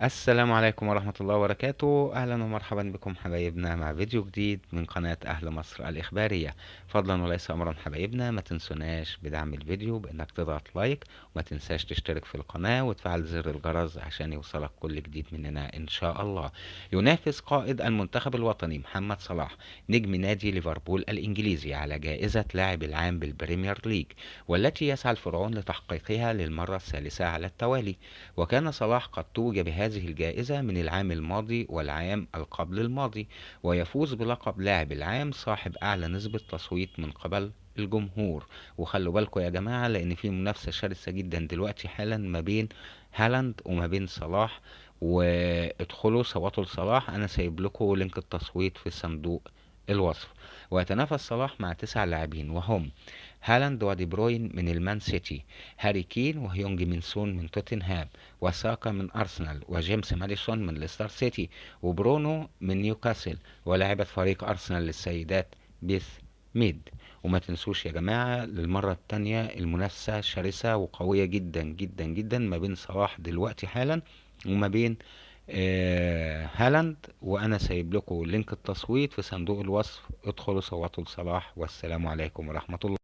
السلام عليكم ورحمة الله وبركاته. أهلا ومرحبا بكم حبايبنا مع فيديو جديد من قناة أهل مصر الإخبارية. فضلا وليس أمرا حبايبنا، ما تنسوناش بدعم الفيديو بأنك تضغط لايك، وما تنساش تشترك في القناة وتفعل زر الجرس عشان يوصلك كل جديد مننا إن شاء الله. ينافس قائد المنتخب الوطني محمد صلاح نجم نادي ليفربول الإنجليزي على جائزة لاعب العام بالبريمير ليج، والتي يسعى الفرعون لتحقيقها للمرة الثالثة على التوالي. وكان صلاح قد توج بهذه الجائزة من العام الماضي والعام القبل الماضي، ويفوز بلقب لاعب العام صاحب أعلى نسبة تصويت من قبل الجمهور. وخلوا بالكم يا جماعة، لأن في منافسة شرسة جدا دلوقتي حالا ما بين هالاند وما بين صلاح. وادخلوا صوتوا لصلاح، أنا سايب لكم لينك التصويت في صندوق الوصف. ويتنافس صلاح مع 9 لاعبين، وهم هالاند ودي بروين من المان سيتي، هاري كين وهيونج من سون من توتنهام، وساكا من أرسنال، وجيمس ماديسون من ليستر سيتي، وبرونو من نيوكاسل، ولاعبة فريق أرسنال للسيدات بيث ميد. وما تنسوش يا جماعة للمرة التانية المنافسة شرسة وقوية جدا جدا جدا ما بين صلاح دلوقتي حالا وما بين هالاند. وأنا سايب لكم لينك التصويت في صندوق الوصف، ادخلوا صوتوا لصلاح، والسلام عليكم ورحمة الله.